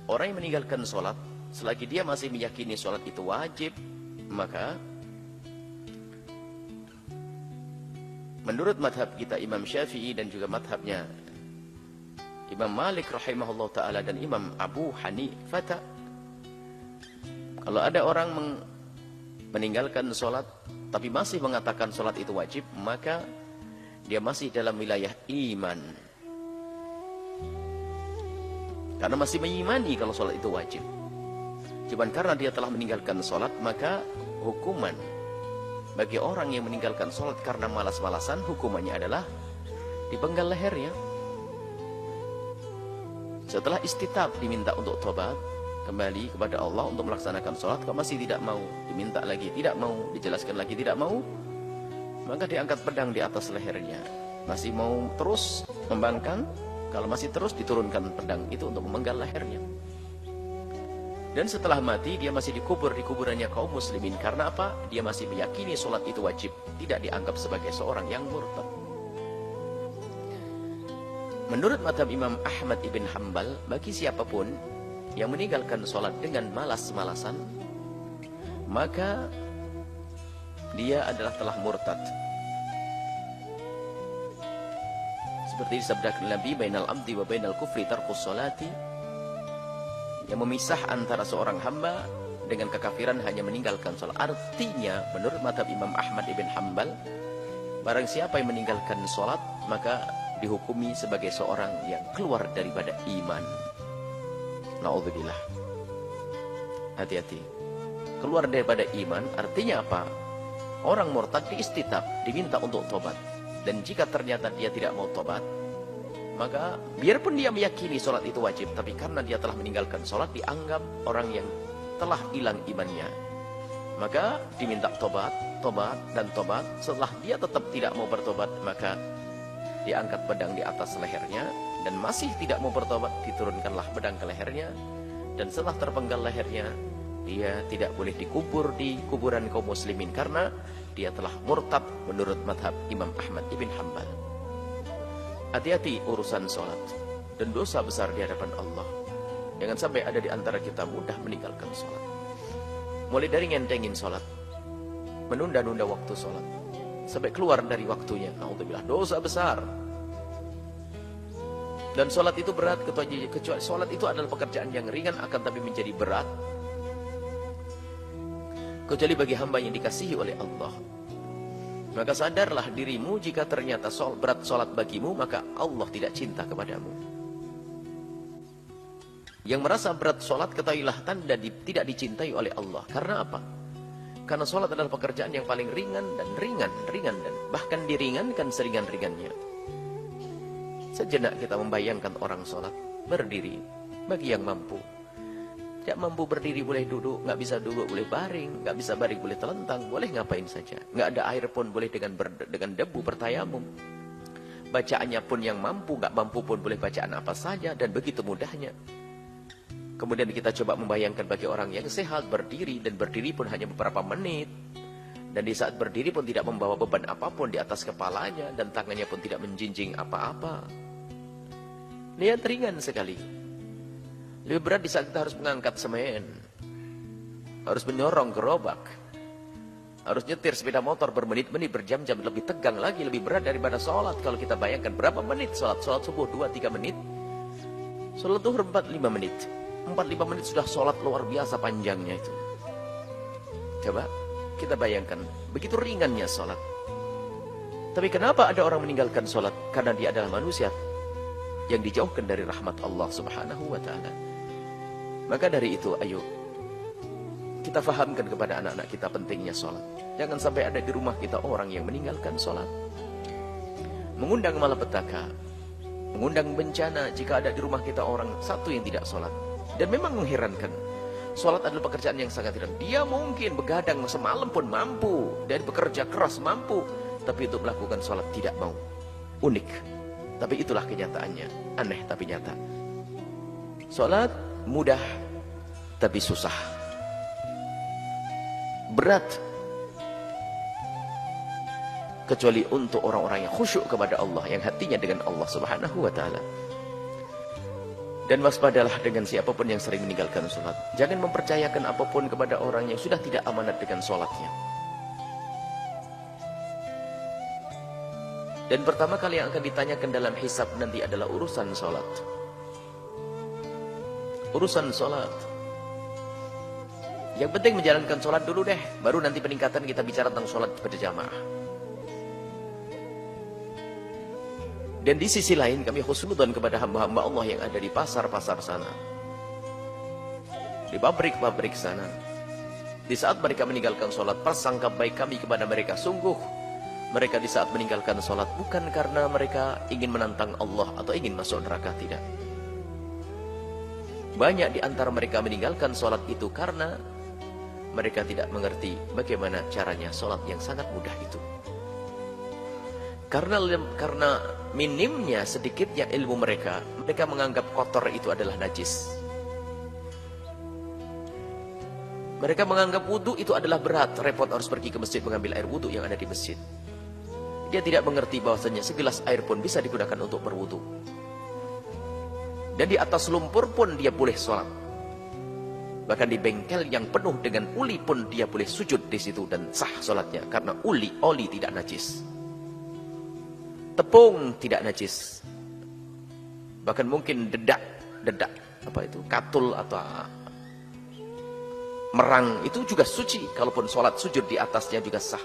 orang yang meninggalkan sholat, selagi dia masih meyakini sholat itu wajib, maka menurut madhab kita Imam Syafi'i dan juga madhabnya Imam Malik rahimahullah ta'ala dan Imam Abu Hanifah, kalau ada orang meninggalkan sholat tapi masih mengatakan sholat itu wajib, maka dia masih dalam wilayah iman, karena masih mengimani kalau sholat itu wajib. Cuman karena dia telah meninggalkan sholat, maka hukuman bagi orang yang meninggalkan sholat karena malas-malasan, hukumannya adalah dipenggal lehernya. Setelah istitab, diminta untuk tobat, kembali kepada Allah untuk melaksanakan sholat. Kalau masih tidak mau, diminta lagi, tidak mau, dijelaskan lagi, tidak mau, maka diangkat pedang di atas lehernya. Masih mau terus membangkang, kalau masih terus diturunkan pedang itu untuk memenggal lehernya. Dan setelah mati dia masih dikubur di kuburannya kaum muslimin. Karena apa? Dia masih meyakini sholat itu wajib, tidak dianggap sebagai seorang yang murtad. Menurut madhab Imam Ahmad ibn Hanbal, bagi siapapun yang meninggalkan sholat dengan malas-malasan, maka dia adalah telah murtad. Seperti disabdakan Nabi, bainal abdi wa bainal kufri tarkus sholati, yang memisah antara seorang hamba dengan kekafiran hanya meninggalkan sholat. Artinya menurut madhab Imam Ahmad ibn Hanbal, barang siapa yang meninggalkan sholat, maka dihukumi sebagai seorang yang keluar daripada iman. Na'udzubillah. Hati-hati. Keluar daripada iman artinya apa? Orang murtad diistitab, diminta untuk tobat. Dan jika ternyata dia tidak mau tobat, maka biarpun dia meyakini sholat itu wajib, tapi karena dia telah meninggalkan sholat, dianggap orang yang telah hilang imannya. Maka diminta tobat, tobat, dan tobat. Setelah dia tetap tidak mau bertobat, maka diangkat pedang di atas lehernya, dan masih tidak mau bertobat, diturunkanlah pedang ke lehernya, dan setelah terpenggal lehernya, dia tidak boleh dikubur di kuburan kaum muslimin, karena dia telah murtad menurut madhab Imam Ahmad ibn Hanbal. Hati-hati urusan sholat, dan dosa besar di hadapan Allah. Jangan sampai ada di antara kita mudah meninggalkan sholat. Mulai dari ngentengin sholat, menunda-nunda waktu sholat, sampai keluar dari waktunya. Alhamdulillah, dosa besar. Dan sholat itu berat, kecuali sholat itu adalah pekerjaan yang ringan, akan tapi menjadi berat, kecuali bagi hamba yang dikasihi oleh Allah. Maka sadarlah dirimu, jika ternyata berat sholat bagimu, maka Allah tidak cinta kepadamu. Yang merasa berat sholat, ketahuilah tanda tidak dicintai oleh Allah. Karena apa? Karena sholat adalah pekerjaan yang paling ringan dan ringan, dan bahkan diringankan seringan-ringannya. Sejenak kita membayangkan orang sholat berdiri, bagi yang mampu. Tidak mampu berdiri boleh duduk, nggak bisa duduk boleh baring, nggak bisa baring boleh telentang, boleh ngapain saja. Nggak ada air pun boleh dengan debu bertayamum. Bacaannya pun yang mampu, nggak mampu pun boleh bacaan apa saja, dan begitu mudahnya. Kemudian kita coba membayangkan bagi orang yang sehat berdiri, dan berdiri pun hanya beberapa menit. Dan di saat berdiri pun tidak membawa beban apapun di atas kepalanya, dan tangannya pun tidak menjinjing apa-apa. Lihat, ringan sekali. Lebih berat di saat kita harus mengangkat semen, harus menyorong gerobak, harus nyetir sepeda motor bermenit-menit, berjam-jam, lebih tegang lagi, lebih berat daripada sholat. Kalau kita bayangkan berapa menit sholat subuh 2-3 menit, sholat zuhur 4-5 menit. 4-5 menit sudah sholat luar biasa panjangnya itu. Coba kita bayangkan, begitu ringannya sholat. Tapi kenapa ada orang meninggalkan sholat? Karena dia adalah manusia yang dijauhkan dari rahmat Allah subhanahu wa ta'ala. Maka dari itu, ayo kita fahamkan kepada anak-anak kita pentingnya sholat. Jangan sampai ada di rumah kita orang yang meninggalkan sholat. Mengundang malapetaka, mengundang bencana jika ada di rumah kita orang satu yang tidak sholat. Dan memang mengherankan, sholat adalah pekerjaan yang sangat ringan. Dia mungkin begadang semalam pun mampu, dan bekerja keras mampu, tapi untuk melakukan sholat tidak mau. Unik, tapi itulah kenyataannya. Aneh tapi nyata. Sholat mudah tapi susah, berat, kecuali untuk orang-orang yang khusyuk kepada Allah, yang hatinya dengan Allah subhanahu wa ta'ala. Dan waspadalah dengan siapapun yang sering meninggalkan sholat. Jangan mempercayakan apapun kepada orang yang sudah tidak amanat dengan sholatnya. Dan pertama kali yang akan ditanyakan dalam hisab nanti adalah urusan sholat. Urusan sholat. Yang penting menjalankan sholat dulu deh. Baru nanti peningkatan kita bicara tentang sholat berjamaah. Dan di sisi lain kami husnudzon kepada hamba-hamba Allah yang ada di pasar-pasar sana. Di pabrik-pabrik sana. Di saat mereka meninggalkan sholat, prasangka baik kami kepada mereka. Sungguh, mereka di saat meninggalkan sholat bukan karena mereka ingin menantang Allah atau ingin masuk neraka, tidak. Banyak di antara mereka meninggalkan sholat itu karena mereka tidak mengerti bagaimana caranya sholat yang sangat mudah itu. Karena minimnya sedikitnya ilmu mereka menganggap kotor itu adalah najis. Mereka menganggap wudhu itu adalah berat, repot harus pergi ke masjid mengambil air wudhu yang ada di masjid. Dia tidak mengerti bahwasanya segelas air pun bisa digunakan untuk berwudhu. Dan di atas lumpur pun dia boleh sholat. Bahkan di bengkel yang penuh dengan uli pun dia boleh sujud di situ dan sah sholatnya karena oli tidak najis. Tepung tidak najis. Bahkan mungkin dedak, apa itu, katul atau merang itu juga suci. Kalaupun sholat sujud di atasnya juga sah.